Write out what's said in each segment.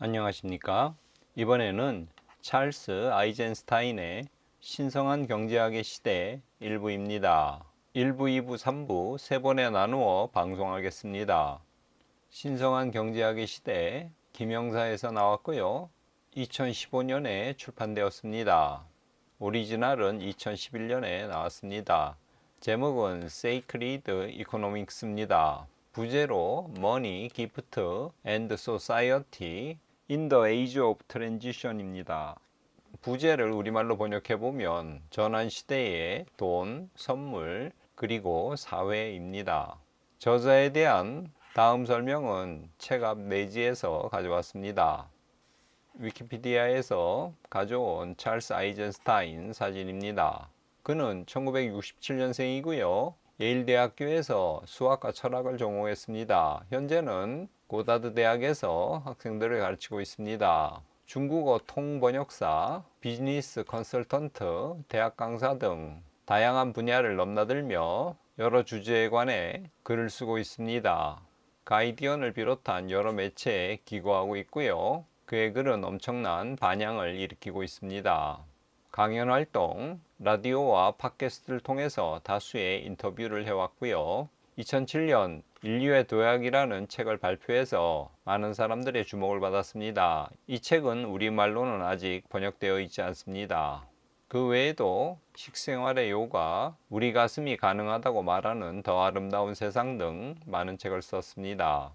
안녕하십니까? 이번에는 찰스 아이젠스타인의 신성한 경제학의 시대 일부입니다. 1부, 2부, 3부 세 번에 나누어 방송하겠습니다. 신성한 경제학의 시대 김영사에서 나왔고요. 2015년에 출판되었습니다. 오리지널은 2011년에 나왔습니다. 제목은 Sacred Economics입니다. 부제로 Money, Gift and Society in the Age of Transition입니다. 부제를 우리말로 번역해보면 전환 시대의 돈, 선물, 그리고 사회입니다. 저자에 대한 다음 설명은 책 앞 내지에서 가져왔습니다. 위키피디아에서 가져온 찰스 아이젠스타인 사진입니다. 그는 1967년생이고요. 예일대학교에서 수학과 철학을 전공했습니다. 현재는 고다드 대학에서 학생들을 가르치고 있습니다. 중국어 통번역사, 비즈니스 컨설턴트, 대학 강사 등 다양한 분야를 넘나들며 여러 주제에 관해 글을 쓰고 있습니다. 가이디언을 비롯한 여러 매체에 기고하고 있고요. 그의 글은 엄청난 반향을 일으키고 있습니다. 강연 활동, 라디오와 팟캐스트를 통해서 다수의 인터뷰를 해왔고요. 2007년 인류의 도약이라는 책을 발표해서 많은 사람들의 주목을 받았습니다. 이 책은 우리말로는 아직 번역되어 있지 않습니다. 그 외에도 식생활의 요가, 우리 가슴이 가능하다고 말하는 더 아름다운 세상 등 많은 책을 썼습니다.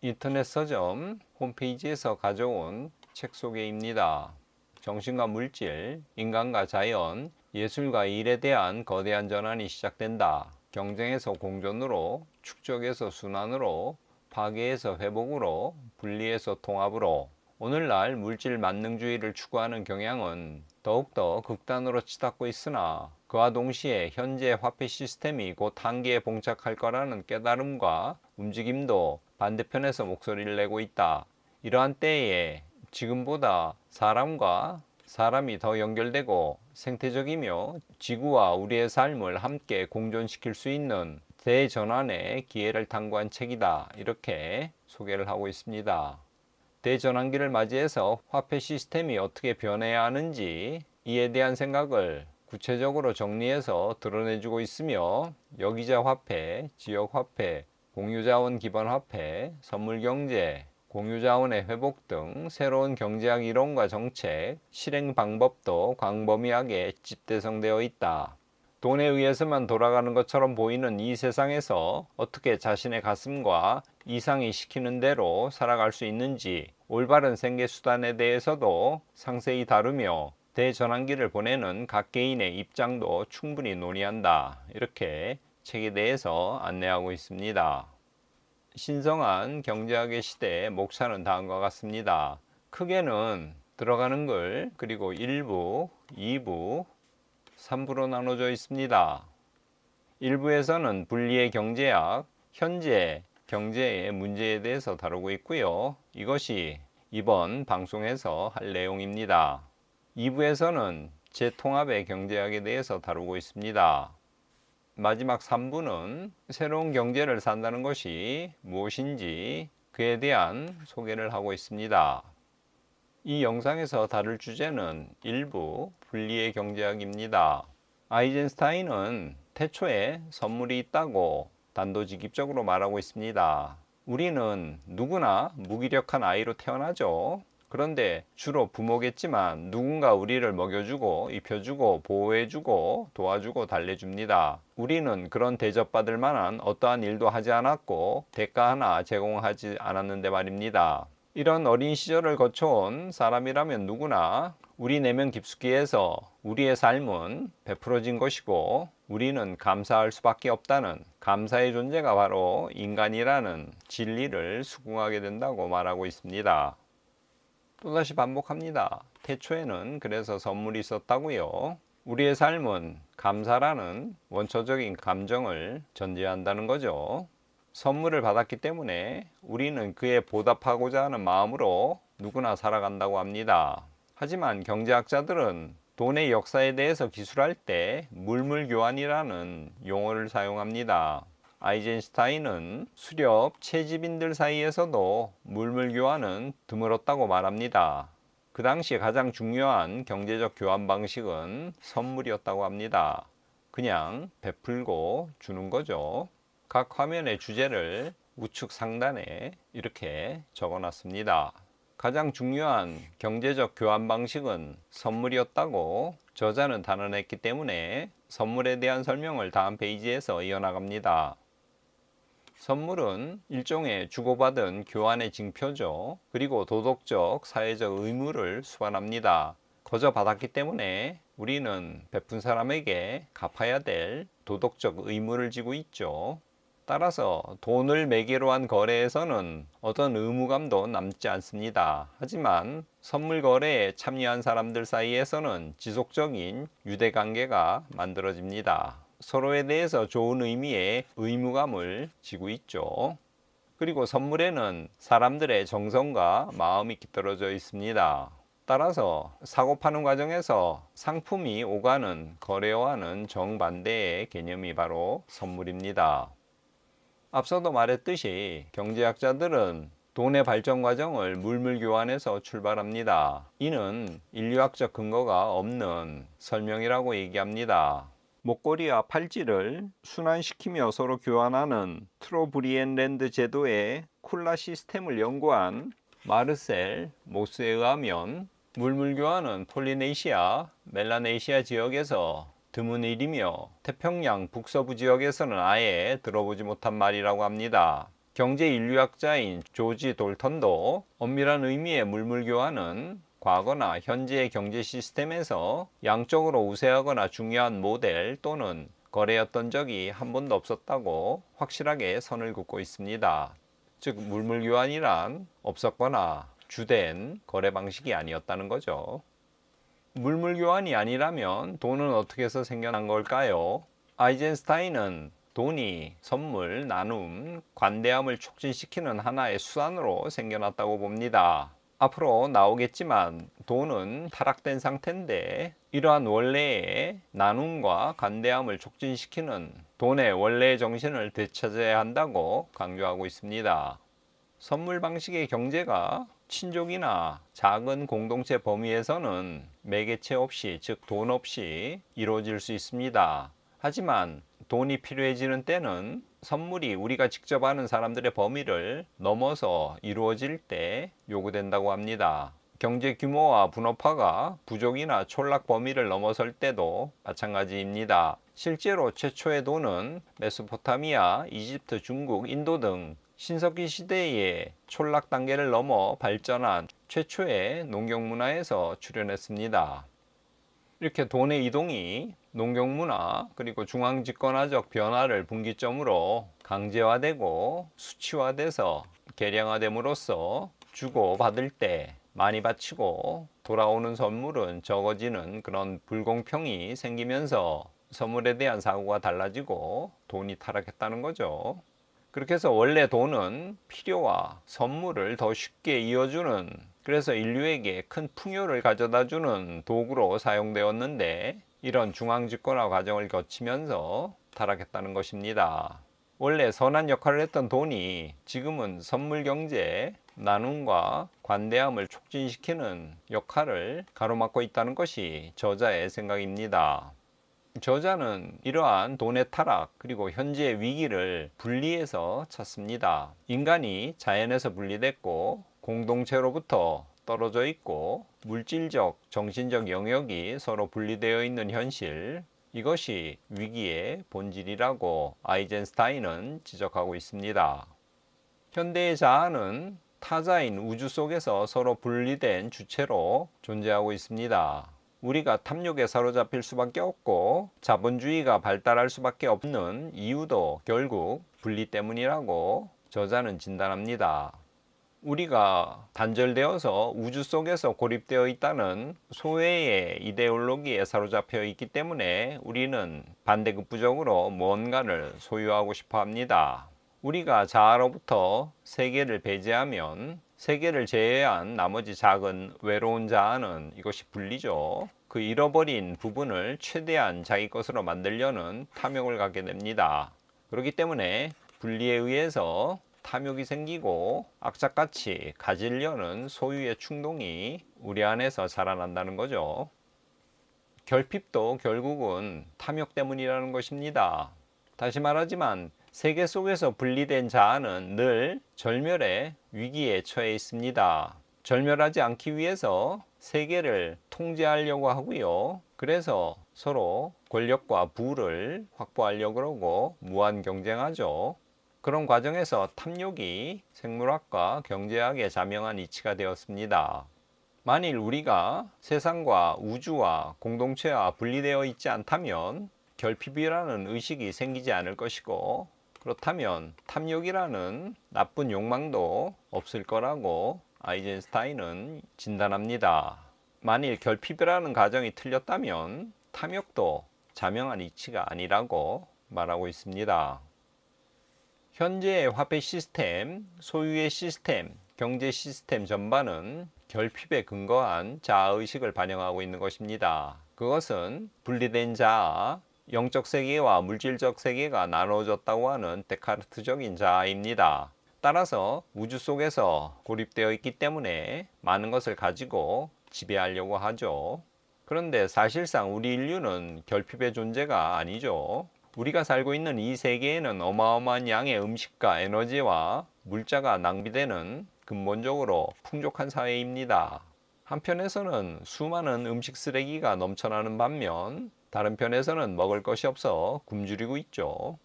인터넷 서점 홈페이지에서 가져온 책 소개입니다. 정신과 물질, 인간과 자연, 예술과 일에 대한 거대한 전환이 시작된다. 경쟁에서 공존으로, 축적에서 순환으로, 파괴에서 회복으로, 분리에서 통합으로. 오늘날 물질 만능주의를 추구하는 경향은 더욱더 극단으로 치닫고 있으나 그와 동시에 현재 화폐 시스템이 곧 한계에 봉착할 거라는 깨달음과 움직임도 반대편에서 목소리를 내고 있다. 이러한 때에 지금보다 사람과 사람이 더 연결되고 생태적이며 지구와 우리의 삶을 함께 공존시킬 수 있는 대전환의 기회를 탐구한 책이다. 이렇게 소개를 하고 있습니다. 대전환기를 맞이해서 화폐 시스템이 어떻게 변해야 하는지 이에 대한 생각을 구체적으로 정리해서 드러내주고 있으며 여기자 화폐, 지역 화폐, 공유자원 기반 화폐, 선물경제, 공유자원의 회복 등 새로운 경제학 이론과 정책, 실행 방법도 광범위하게 집대성되어 있다. 돈에 의해서만 돌아가는 것처럼 보이는 이 세상에서 어떻게 자신의 가슴과 이상이 시키는 대로 살아갈 수 있는지 올바른 생계 수단에 대해서도 상세히 다루며 대전환기를 보내는 각 개인의 입장도 충분히 논의한다. 이렇게 책에 대해서 안내하고 있습니다. 신성한 경제학의 시대의 목차는 다음과 같습니다. 크게는 들어가는 글, 그리고 1부, 2부, 3부로 나눠져 있습니다. 1부에서는 분리의 경제학, 현재 경제의 문제에 대해서 다루고 있고요. 이것이 이번 방송에서 할 내용입니다. 2부에서는 재통합의 경제학에 대해서 다루고 있습니다. 마지막 3부는 새로운 경제를 산다는 것이 무엇인지 그에 대한 소개를 하고 있습니다. 이 영상에서 다룰 주제는 일부 분리의 경제학입니다. 아이젠스타인은 태초에 선물이 있다고 단도직입적으로 말하고 있습니다. 우리는 누구나 무기력한 아이로 태어나죠. 그런데 주로 부모겠지만 누군가 우리를 먹여주고 입혀주고 보호해주고 도와주고 달래줍니다. 우리는 그런 대접받을 만한 어떠한 일도 하지 않았고 대가 하나 제공하지 않았는데 말입니다. 이런 어린 시절을 거쳐온 사람이라면 누구나 우리 내면 깊숙이에서 우리의 삶은 베풀어진 것이고 우리는 감사할 수밖에 없다는 감사의 존재가 바로 인간이라는 진리를 수긍하게 된다고 말하고 있습니다. 또다시 반복합니다. 태초에는 그래서 선물이 있었다고요. 우리의 삶은 감사라는 원초적인 감정을 전제한다는 거죠. 선물을 받았기 때문에 우리는 그에 보답하고자 하는 마음으로 누구나 살아간다고 합니다. 하지만 경제학자들은 돈의 역사에 대해서 기술할 때 물물교환이라는 용어를 사용합니다. 아이젠슈타인은 수렵 채집인들 사이에서도 물물 교환은 드물었다고 말합니다. 그 당시 가장 중요한 경제적 교환 방식은 선물이었다고 합니다. 그냥 베풀고 주는 거죠. 각 화면의 주제를 우측 상단에 이렇게 적어놨습니다. 가장 중요한 경제적 교환 방식은 선물이었다고 저자는 단언했기 때문에 선물에 대한 설명을 다음 페이지에서 이어나갑니다. 선물은 일종의 주고받은 교환의 징표죠. 그리고 도덕적, 사회적 의무를 수반합니다. 거저 받았기 때문에 우리는 베푼 사람에게 갚아야 될 도덕적 의무를 지고 있죠. 따라서 돈을 매개로 한 거래에서는 어떤 의무감도 남지 않습니다. 하지만 선물 거래에 참여한 사람들 사이에서는 지속적인 유대관계가 만들어집니다. 서로에 대해서 좋은 의미의 의무감을 지고 있죠. 그리고 선물에는 사람들의 정성과 마음이 깃들어져 있습니다. 따라서 사고 파는 과정에서 상품이 오가는 거래와는 정반대의 개념이 바로 선물입니다. 앞서도 말했듯이 경제학자들은 돈의 발전 과정을 물물 교환에서 출발합니다. 이는 인류학적 근거가 없는 설명이라고 얘기합니다. 목걸이와 팔찌를 순환시키며 서로 교환하는 트로브리엔랜드 제도의 쿨라 시스템을 연구한 마르셀 모스에 의하면 물물 교환은 폴리네시아, 멜라네시아 지역에서 드문 일이며 태평양 북서부 지역에서는 아예 들어보지 못한 말이라고 합니다. 경제 인류학자인 조지 돌턴도 엄밀한 의미의 물물 교환은 과거나 현재의 경제 시스템에서 양적으로 우세하거나 중요한 모델 또는 거래였던 적이 한 번도 없었다고 확실하게 선을 긋고 있습니다. 즉 물물 교환이란 없었거나 주된 거래 방식이 아니었다는 거죠. 물물 교환이 아니라면 돈은 어떻게 해서 생겨난 걸까요? 아이젠슈타인은 돈이 선물, 나눔, 관대함을 촉진시키는 하나의 수단으로 생겨났다고 봅니다. 앞으로 나오겠지만 돈은 타락된 상태인데 이러한 원래의 나눔과 관대함을 촉진시키는 돈의 원래의 정신을 되찾아야 한다고 강조하고 있습니다. 선물 방식의 경제가 친족이나 작은 공동체 범위에서는 매개체 없이, 즉 돈 없이 이루어질 수 있습니다. 하지만 돈이 필요해지는 때는 선물이 우리가 직접 아는 사람들의 범위를 넘어서 이루어질 때 요구된다고 합니다. 경제 규모와 분업화가 부족이나 촌락 범위를 넘어설 때도 마찬가지입니다. 실제로 최초의 돈은 메소포타미아, 이집트, 중국, 인도 등 신석기 시대의 촌락 단계를 넘어 발전한 최초의 농경 문화에서 출현했습니다. 이렇게 돈의 이동이 농경 문화 그리고 중앙 집권화적 변화를 분기점으로 강제화되고 수치화돼서 계량화됨으로써 주고 받을 때 많이 바치고 돌아오는 선물은 적어지는 그런 불공평이 생기면서 선물에 대한 사고가 달라지고 돈이 타락했다는 거죠. 그렇게 해서 원래 돈은 필요와 선물을 더 쉽게 이어주는, 그래서 인류에게 큰 풍요를 가져다주는 도구로 사용되었는데 이런 중앙집권화 과정을 거치면서 타락했다는 것입니다. 원래 선한 역할을 했던 돈이 지금은 선물 경제, 나눔과 관대함을 촉진시키는 역할을 가로막고 있다는 것이 저자의 생각입니다. 저자는 이러한 돈의 타락 그리고 현재의 위기를 분리해서 찾습니다. 인간이 자연에서 분리됐고 공동체로부터 떨어져 있고 물질적, 정신적 영역이 서로 분리되어 있는 현실, 이것이 위기의 본질이라고 아이젠슈타인은 지적하고 있습니다. 현대의 자아는 타자인 우주 속에서 서로 분리된 주체로 존재하고 있습니다. 우리가 탐욕에 사로잡힐 수밖에 없고 자본주의가 발달할 수밖에 없는 이유도 결국 분리 때문이라고 저자는 진단합니다. 우리가 단절되어서 우주 속에서 고립되어 있다는 소외의 이데올로기에 사로잡혀 있기 때문에 우리는 반대급부적으로 무언가를 소유하고 싶어 합니다. 우리가 자아로부터 세계를 배제하면 세계를 제외한 나머지 작은 외로운 자아는 이것이 분리죠. 그 잃어버린 부분을 최대한 자기 것으로 만들려는 탐욕을 갖게 됩니다. 그렇기 때문에 분리에 의해서 탐욕이 생기고 악착같이 가지려는 소유의 충동이 우리 안에서 자라난다는 거죠. 결핍도 결국은 탐욕 때문이라는 것입니다. 다시 말하지만 세계 속에서 분리된 자아는 늘 절멸의 위기에 처해 있습니다. 절멸하지 않기 위해서 세계를 통제하려고 하고요. 그래서 서로 권력과 부를 확보하려고 그러고 무한 경쟁하죠. 그런 과정에서 탐욕이 생물학과 경제학의 자명한 이치가 되었습니다. 만일 우리가 세상과 우주와 공동체와 분리되어 있지 않다면 결핍이라는 의식이 생기지 않을 것이고, 그렇다면 탐욕이라는 나쁜 욕망도 없을 거라고 아이젠슈타인은 진단합니다. 만일 결핍이라는 가정이 틀렸다면 탐욕도 자명한 이치가 아니라고 말하고 있습니다. 현재의 화폐 시스템, 소유의 시스템, 경제 시스템 전반은 결핍에 근거한 자아의식을 반영하고 있는 것입니다. 그것은 분리된 자아, 영적 세계와 물질적 세계가 나눠졌다고 하는 데카르트적인 자아입니다. 따라서 우주 속에서 고립되어 있기 때문에 많은 것을 가지고 지배하려고 하죠. 그런데 사실상 우리 인류는 결핍의 존재가 아니죠. 우리가 살고 있는 이 세계에는 어마어마한 양의 음식과 에너지와 물자가 낭비되는 근본적으로 풍족한 사회입니다. 한편에서는 수많은 음식 쓰레기가 넘쳐나는 반면 다른 편에서는 먹을 것이 없어 굶주리고 있죠.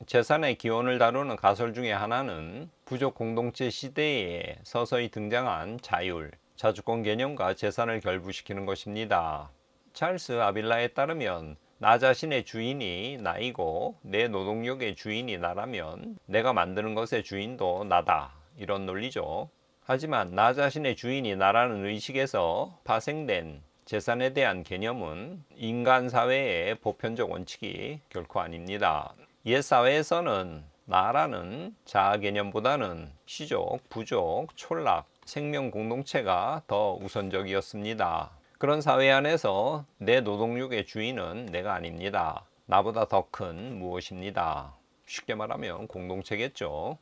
재산의 기원을 다루는 가설 중에 하나는 부족 공동체 시대에 서서히 등장한 자율, 자주권 개념과 재산을 결부시키는 것입니다. 찰스 아빌라에 따르면 나 자신의 주인이 나이고 내 노동력의 주인이 나라면 내가 만드는 것의 주인도 나다, 이런 논리죠. 하지만 나 자신의 주인이 나라는 의식에서 파생된 재산에 대한 개념은 인간 사회의 보편적 원칙이 결코 아닙니다. 옛 사회에서는 나라는 자아 개념보다는 시족, 부족, 촌락, 생명 공동체가 더 우선적이었습니다. 그런 사회 안에서 내 노동력의 주인은 내가 아닙니다. 나보다 더 큰 무엇입니다. 쉽게 말하면 공동체겠죠.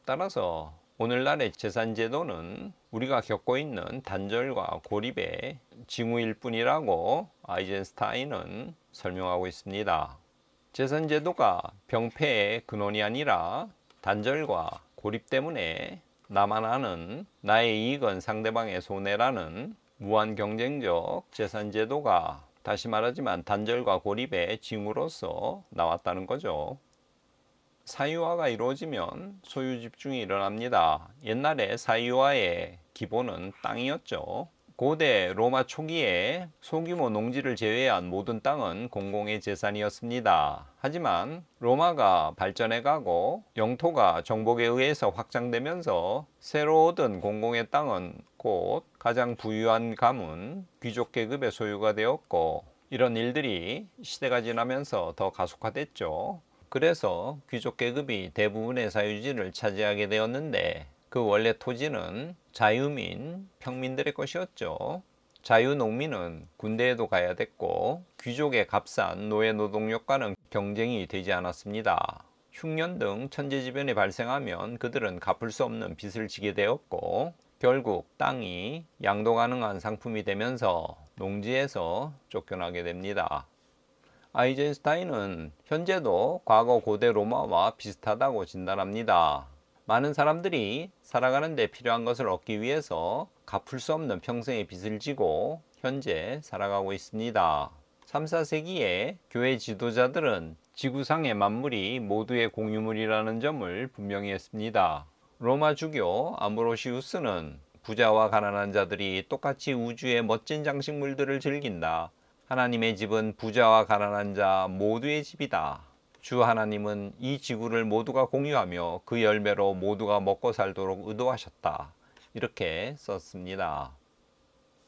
따라서 오늘날의 재산제도는 우리가 겪고 있는 단절과 고립의 징후일 뿐이라고 아이젠슈타인은 설명하고 있습니다. 재산제도가 병폐의 근원이 아니라 단절과 고립 때문에 나만 아는 나의 이익은 상대방의 손해라는 무한 경쟁적 재산제도가 다시 말하지만 단절과 고립의 징후로서 나왔다는 거죠. 사유화가 이루어지면 소유 집중이 일어납니다. 옛날에 사유화의 기본은 땅이었죠. 고대 로마 초기에 소규모 농지를 제외한 모든 땅은 공공의 재산이었습니다. 하지만 로마가 발전해가고 영토가 정복에 의해서 확장되면서 새로 얻은 공공의 땅은 곧 가장 부유한 가문, 귀족 계급의 소유가 되었고, 이런 일들이 시대가 지나면서 더 가속화됐죠. 그래서 귀족 계급이 대부분의 사유지를 차지하게 되었는데, 그 원래 토지는 자유민, 평민들의 것이었죠. 자유농민은 군대에도 가야 됐고, 귀족의 값싼 노예 노동력과는 경쟁이 되지 않았습니다. 흉년 등 천재지변이 발생하면 그들은 갚을 수 없는 빚을 지게 되었고, 결국 땅이 양도 가능한 상품이 되면서 농지에서 쫓겨나게 됩니다. 아이젠슈타인은 현재도 과거 고대 로마와 비슷하다고 진단합니다. 많은 사람들이 살아가는 데 필요한 것을 얻기 위해서 갚을 수 없는 평생의 빚을 지고 현재 살아가고 있습니다. 3, 4세기에 교회 지도자들은 지구상의 만물이 모두의 공유물이라는 점을 분명히 했습니다. 로마 주교 아므로시우스는 부자와 가난한 자들이 똑같이 우주의 멋진 장식물들을 즐긴다. 하나님의 집은 부자와 가난한 자 모두의 집이다. 주 하나님은 이 지구를 모두가 공유하며 그 열매로 모두가 먹고 살도록 의도하셨다. 이렇게 썼습니다.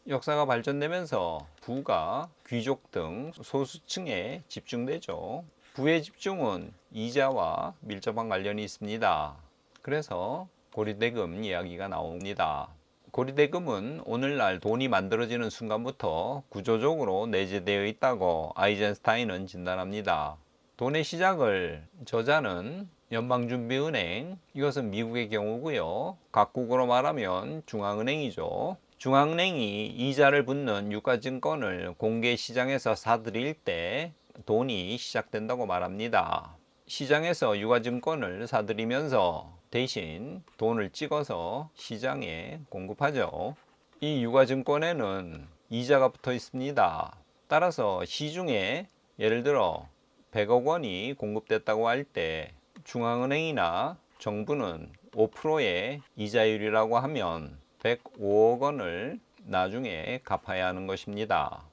역사가 발전되면서 부가 귀족 등 소수층에 집중되죠. 부의 집중은 이자와 밀접한 관련이 있습니다. 그래서 고리대금 이야기가 나옵니다. 고리대금은 오늘날 돈이 만들어지는 순간부터 구조적으로 내재되어 있다고 아이젠슈타인은 진단합니다. 돈의 시작을 저자는 연방준비은행, 이것은 미국의 경우고요. 각국으로 말하면 중앙은행이죠. 중앙은행이 이자를 붙는 유가증권을 공개시장에서 사들일 때 돈이 시작된다고 말합니다. 시장에서 유가증권을 사들이면서 대신 돈을 찍어서 시장에 공급하죠. 이 유가증권에는 이자가 붙어 있습니다. 따라서 시중에 예를 들어 100억 원이 공급됐다고 할 때 중앙은행이나 정부는 5%의 이자율이라고 하면 105억 원을 나중에 갚아야 하는 것입니다.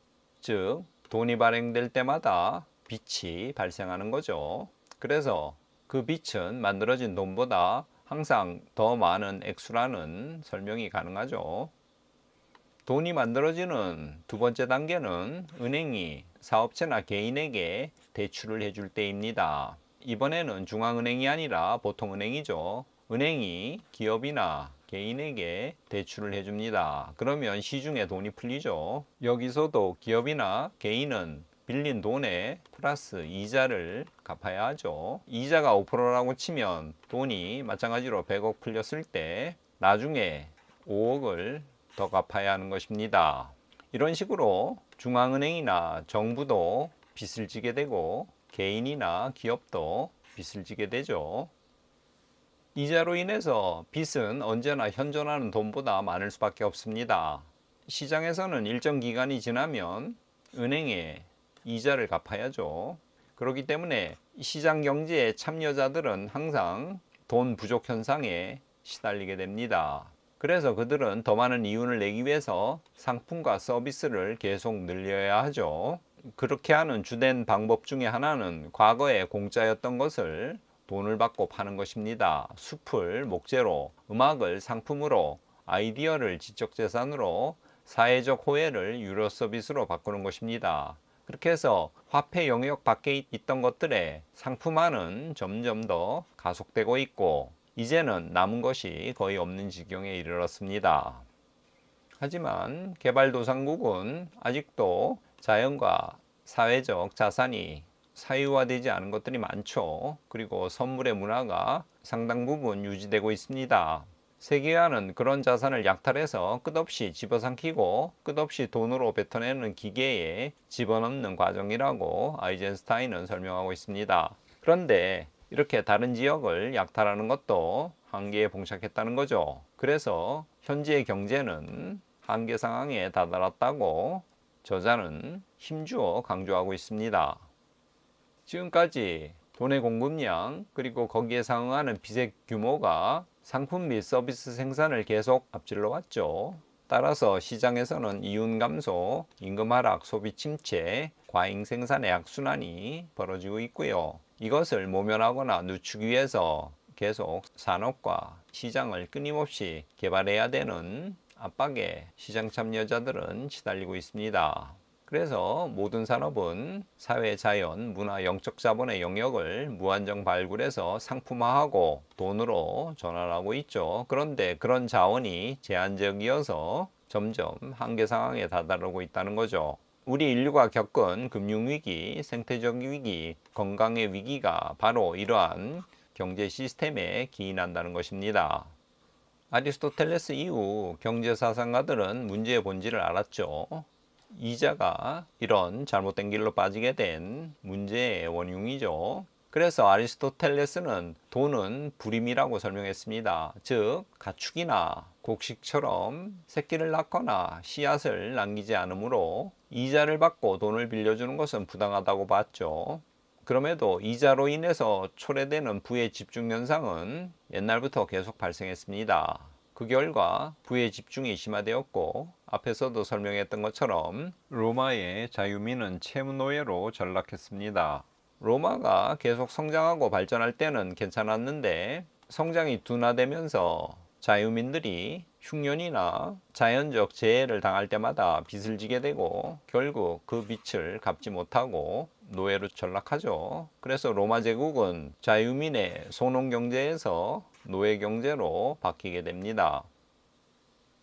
즉 돈이 발행될 때마다 빚이 발생하는 거죠. 그래서 그 빚은 만들어진 돈보다 항상 더 많은 액수라는 설명이 가능하죠. 돈이 만들어지는 두 번째 단계는 은행이 사업체나 개인에게 대출을 해줄 때입니다. 이번에는 중앙은행이 아니라 보통 은행이죠. 은행이 기업이나 개인에게 대출을 해줍니다. 그러면 시중에 돈이 풀리죠. 여기서도 기업이나 개인은 빌린 돈에 플러스 이자를 갚아야 하죠. 이자가 5%라고 치면 돈이 마찬가지로 100억 풀렸을 때 나중에 5억을 더 갚아야 하는 것입니다. 이런 식으로 중앙은행이나 정부도 빚을 지게 되고 개인이나 기업도 빚을 지게 되죠. 이자로 인해서 빚은 언제나 현존하는 돈보다 많을 수밖에 없습니다. 시장에서는 일정 기간이 지나면 은행에 이자를 갚아야죠. 그렇기 때문에 시장 경제의 참여자들은 항상 돈 부족 현상에 시달리게 됩니다. 그래서 그들은 더 많은 이윤을 내기 위해서 상품과 서비스를 계속 늘려야 하죠. 그렇게 하는 주된 방법 중에 하나는 과거에 공짜였던 것을 돈을 받고 파는 것입니다. 숲을 목재로, 음악을 상품으로, 아이디어를 지적재산으로, 사회적 호혜를 유료 서비스로 바꾸는 것입니다. 그렇게 해서 화폐 영역 밖에 있던 것들의 상품화는 점점 더 가속되고 있고 이제는 남은 것이 거의 없는 지경에 이르렀습니다. 하지만 개발도상국은 아직도 자연과 사회적 자산이 사유화되지 않은 것들이 많죠. 그리고 선물의 문화가 상당 부분 유지되고 있습니다. 세계화는 그런 자산을 약탈해서 끝없이 집어삼키고 끝없이 돈으로 뱉어내는 기계에 집어넣는 과정이라고 아이젠스타인은 설명하고 있습니다. 그런데 이렇게 다른 지역을 약탈하는 것도 한계에 봉착했다는 거죠. 그래서 현재의 경제는 한계 상황에 다다랐다고 저자는 힘주어 강조하고 있습니다. 지금까지 돈의 공급량 그리고 거기에 상응하는 빚의 규모가 상품 및 서비스 생산을 계속 앞질러 왔죠. 따라서 시장에서는 이윤 감소, 임금 하락, 소비 침체, 과잉 생산의 악순환이 벌어지고 있고요. 이것을 모면하거나 늦추기 위해서 계속 산업과 시장을 끊임없이 개발해야 되는 압박에 시장 참여자들은 시달리고 있습니다. 그래서 모든 산업은 사회, 자연, 문화, 영적 자본의 영역을 무한정 발굴해서 상품화하고 돈으로 전환하고 있죠. 그런데 그런 자원이 제한적이어서 점점 한계 상황에 다다르고 있다는 거죠. 우리 인류가 겪은 금융위기, 생태적 위기, 건강의 위기가 바로 이러한 경제 시스템에 기인한다는 것입니다. 아리스토텔레스 이후 경제사상가들은 문제의 본질을 알았죠. 이자가 이런 잘못된 길로 빠지게 된 문제의 원흉이죠. 그래서 아리스토텔레스는 돈은 불임이라고 설명했습니다. 즉 가축이나 곡식처럼 새끼를 낳거나 씨앗을 남기지 않으므로 이자를 받고 돈을 빌려주는 것은 부당하다고 봤죠. 그럼에도 이자로 인해서 초래되는 부의 집중 현상은 옛날부터 계속 발생했습니다. 그 결과 부의 집중이 심화되었고 앞에서도 설명했던 것처럼 로마의 자유민은 채무노예로 전락했습니다. 로마가 계속 성장하고 발전할 때는 괜찮았는데 성장이 둔화되면서 자유민들이 흉년이나 자연적 재해를 당할 때마다 빚을 지게 되고 결국 그 빚을 갚지 못하고 노예로 전락하죠. 그래서 로마 제국은 자유민의 소농 경제에서 노예 경제로 바뀌게 됩니다.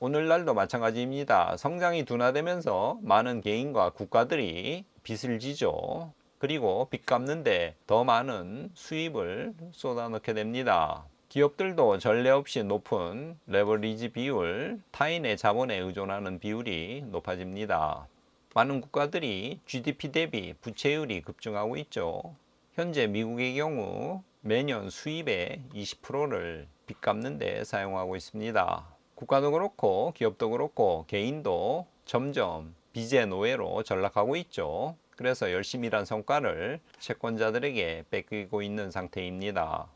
오늘날도 마찬가지입니다. 성장이 둔화되면서 많은 개인과 국가들이 빚을 지죠. 그리고 빚 갚는데 더 많은 수입을 쏟아넣게 됩니다. 기업들도 전례 없이 높은 레버리지 비율, 타인의 자본에 의존하는 비율이 높아집니다. 많은 국가들이 GDP 대비 부채율이 급증하고 있죠. 현재 미국의 경우 매년 수입의 20%를 빚 갚는 데 사용하고 있습니다. 국가도 그렇고 기업도 그렇고 개인도 점점 빚의 노예로 전락하고 있죠. 그래서 열심히 일한 성과를 채권자들에게 뺏기고 있는 상태입니다.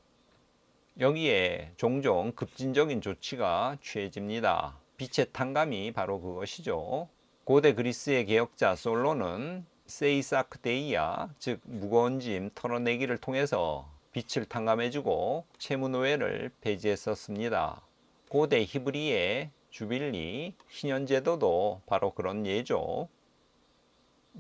여기에 종종 급진적인 조치가 취해집니다. 빚의 탕감이 바로 그것이죠. 고대 그리스의 개혁자 솔로는 세이사크데이아, 즉 무거운 짐 털어내기를 통해서 빚을 탕감해주고 채무노예를 폐지했었습니다. 고대 히브리의 주빌리, 희년제도도 바로 그런 예죠.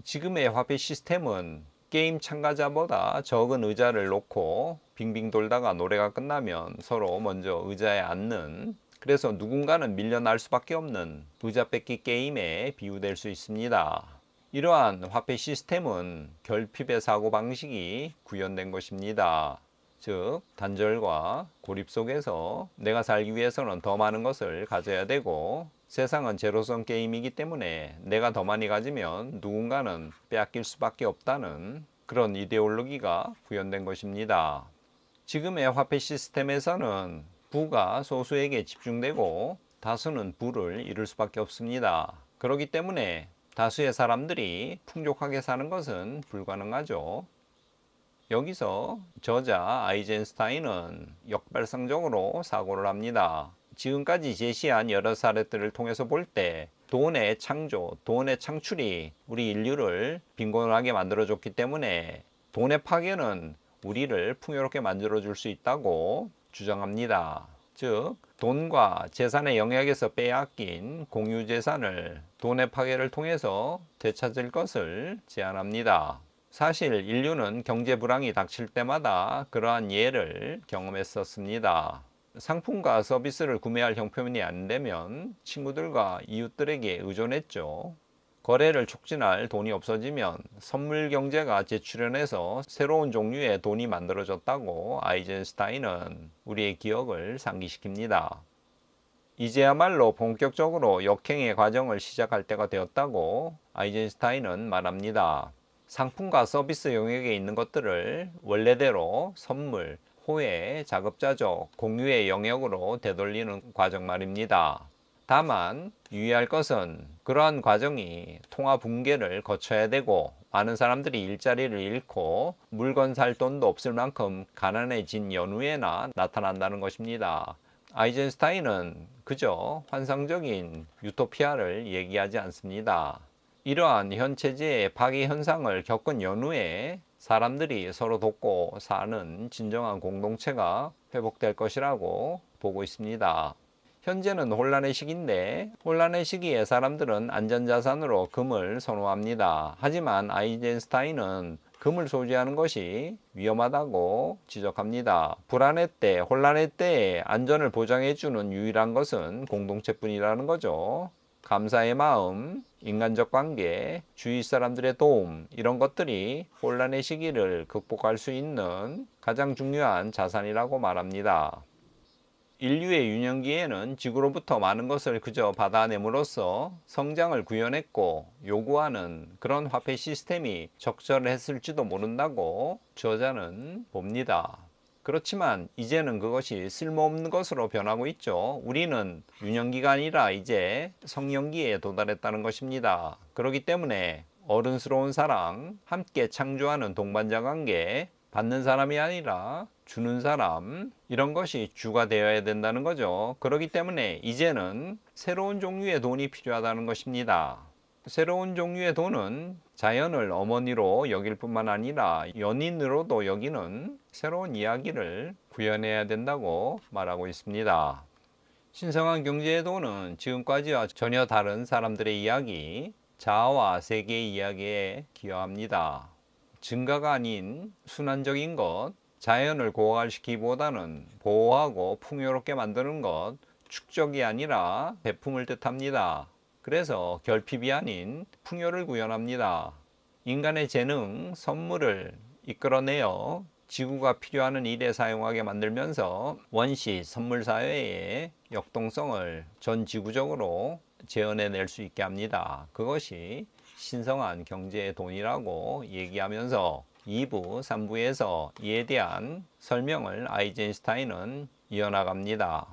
지금의 화폐 시스템은 게임 참가자보다 적은 의자를 놓고 빙빙 돌다가 노래가 끝나면 서로 먼저 의자에 앉는, 그래서 누군가는 밀려날 수밖에 없는 의자 뺏기 게임에 비유될 수 있습니다. 이러한 화폐 시스템은 결핍의 사고방식이 구현된 것입니다. 즉 단절과 고립 속에서 내가 살기 위해서는 더 많은 것을 가져야 되고, 세상은 제로섬 게임이기 때문에 내가 더 많이 가지면 누군가는 빼앗길 수밖에 없다는 그런 이데올로기가 구현된 것입니다. 지금의 화폐 시스템에서는 부가 소수에게 집중되고 다수는 부를 잃을 수밖에 없습니다. 그렇기 때문에 다수의 사람들이 풍족하게 사는 것은 불가능하죠. 여기서 저자 아이젠슈타인은 역발상적으로 사고를 합니다. 지금까지 제시한 여러 사례들을 통해서 볼 때 돈의 창조, 돈의 창출이 우리 인류를 빈곤하게 만들어줬기 때문에 돈의 파괴는 우리를 풍요롭게 만들어줄 수 있다고 주장합니다. 즉 돈과 재산의 영역에서 빼앗긴 공유재산을 돈의 파괴를 통해서 되찾을 것을 제안합니다. 사실 인류는 경제 불황이 닥칠 때마다 그러한 예를 경험했었습니다. 상품과 서비스를 구매할 형편이 안 되면 친구들과 이웃들에게 의존했죠. 거래를 촉진할 돈이 없어지면 선물 경제가 재출현해서 새로운 종류의 돈이 만들어졌다고 아이젠슈타인은 우리의 기억을 상기시킵니다. 이제야말로 본격적으로 역행의 과정을 시작할 때가 되었다고 아이젠슈타인은 말합니다. 상품과 서비스 영역에 있는 것들을 원래대로 선물, 호혜, 자급자족, 공유의 영역으로 되돌리는 과정 말입니다. 다만 유의할 것은 그러한 과정이 통화 붕괴를 거쳐야 되고 많은 사람들이 일자리를 잃고 물건 살 돈도 없을 만큼 가난해진 연후에나 나타난다는 것입니다. 아이젠슈타인은 그저 환상적인 유토피아를 얘기하지 않습니다. 이러한 현 체제의 파괴 현상을 겪은 연후에 사람들이 서로 돕고 사는 진정한 공동체가 회복될 것이라고 보고 있습니다. 현재는 혼란의 시기인데 혼란의 시기에 사람들은 안전자산으로 금을 선호합니다. 하지만 아이젠슈타인은 금을 소지하는 것이 위험하다고 지적합니다. 불안의 때, 혼란의 때에 안전을 보장해주는 유일한 것은 공동체뿐이라는 거죠. 감사의 마음, 인간적 관계, 주위 사람들의 도움, 이런 것들이 혼란의 시기를 극복할 수 있는 가장 중요한 자산이라고 말합니다. 인류의 유년기에는 지구로부터 많은 것을 그저 받아냄으로써 성장을 구현했고 요구하는 그런 화폐 시스템이 적절했을지도 모른다고 저자는 봅니다. 그렇지만 이제는 그것이 쓸모없는 것으로 변하고 있죠. 우리는 유년기가 아니라 이제 성년기에 도달했다는 것입니다. 그렇기 때문에 어른스러운 사랑, 함께 창조하는 동반자 관계, 받는 사람이 아니라 주는 사람, 이런 것이 주가 되어야 된다는 거죠. 그렇기 때문에 이제는 새로운 종류의 돈이 필요하다는 것입니다. 새로운 종류의 돈은 자연을 어머니로 여길 뿐만 아니라 연인으로도 여기는 새로운 이야기를 구현해야 된다고 말하고 있습니다. 신성한 경제의 돈은 지금까지와 전혀 다른 사람들의 이야기, 자아와 세계의 이야기에 기여합니다. 증가가 아닌 순환적인 것, 자연을 고갈시키기보다는 보호하고 풍요롭게 만드는 것, 축적이 아니라 배품을 뜻합니다. 그래서 결핍이 아닌 풍요를 구현합니다. 인간의 재능, 선물을 이끌어내어 지구가 필요하는 일에 사용하게 만들면서 원시 선물 사회의 역동성을 전 지구적으로 재현해낼 수 있게 합니다. 그것이 신성한 경제의 돈이라고 얘기하면서 2부, 3부에서 이에 대한 설명을 아이젠슈타인은 이어나갑니다.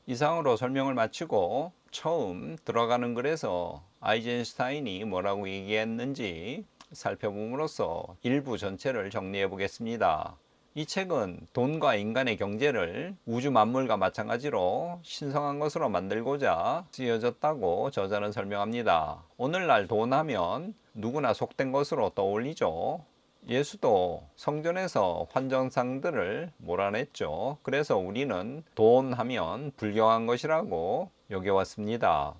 이상으로 설명을 마치고 처음 들어가는 글에서 아이젠슈타인이 뭐라고 얘기했는지 살펴봄으로써 일부 전체를 정리해 보겠습니다. 이 책은 돈과 인간의 경제를 우주 만물과 마찬가지로 신성한 것으로 만들고자 쓰여졌다고 저자는 설명합니다. 오늘날 돈 하면 누구나 속된 것으로 떠올리죠. 예수도 성전에서 환전상들을 몰아냈죠. 그래서 우리는 돈 하면 불경한 것이라고 여겨왔습니다.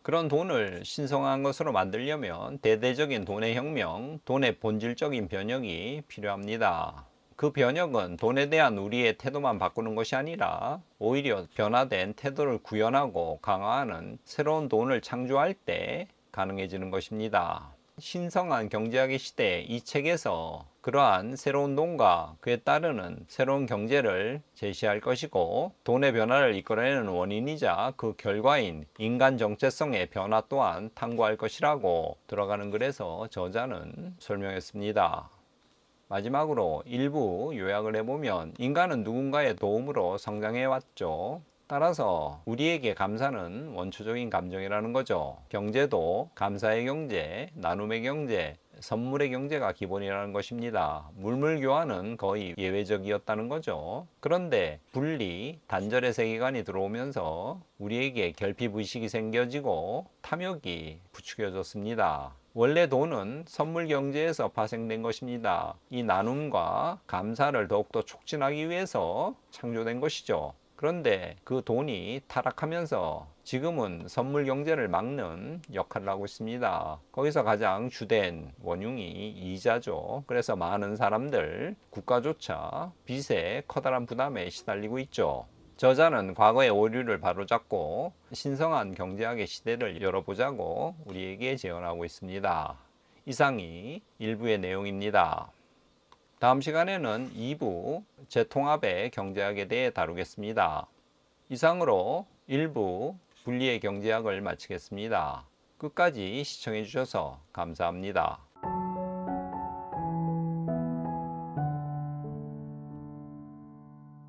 그런 돈을 신성한 것으로 만들려면 대대적인 돈의 혁명, 돈의 본질적인 변혁이 필요합니다. 그 변혁은 돈에 대한 우리의 태도만 바꾸는 것이 아니라 오히려 변화된 태도를 구현하고 강화하는 새로운 돈을 창조할 때 가능해지는 것입니다. 신성한 경제학의 시대에 이 책에서 그러한 새로운 돈과 그에 따르는 새로운 경제를 제시할 것이고, 돈의 변화를 이끌어내는 원인이자 그 결과인 인간 정체성의 변화 또한 탐구할 것이라고 들어가는 글에서 저자는 설명했습니다. 마지막으로 일부 요약을 해보면 인간은 누군가의 도움으로 성장해 왔죠. 따라서 우리에게 감사는 원초적인 감정이라는 거죠. 경제도 감사의 경제, 나눔의 경제, 선물의 경제가 기본이라는 것입니다. 물물 교환은 거의 예외적이었다는 거죠. 그런데 분리, 단절의 세계관이 들어오면서 우리에게 결핍의식이 생겨지고 탐욕이 부추겨졌습니다. 원래 돈은 선물 경제에서 파생된 것입니다. 이 나눔과 감사를 더욱더 촉진하기 위해서 창조된 것이죠. 그런데 그 돈이 타락하면서 지금은 선물 경제를 막는 역할을 하고 있습니다. 거기서 가장 주된 원흉이 이자죠. 그래서 많은 사람들, 국가조차 빚에 커다란 부담에 시달리고 있죠. 저자는 과거의 오류를 바로잡고 신성한 경제학의 시대를 열어보자고 우리에게 제언하고 있습니다. 이상이 1부의 내용입니다. 다음 시간에는 2부 재통합의 경제학에 대해 다루겠습니다. 이상으로 1부 분리의 경제학을 마치겠습니다. 끝까지 시청해 주셔서 감사합니다.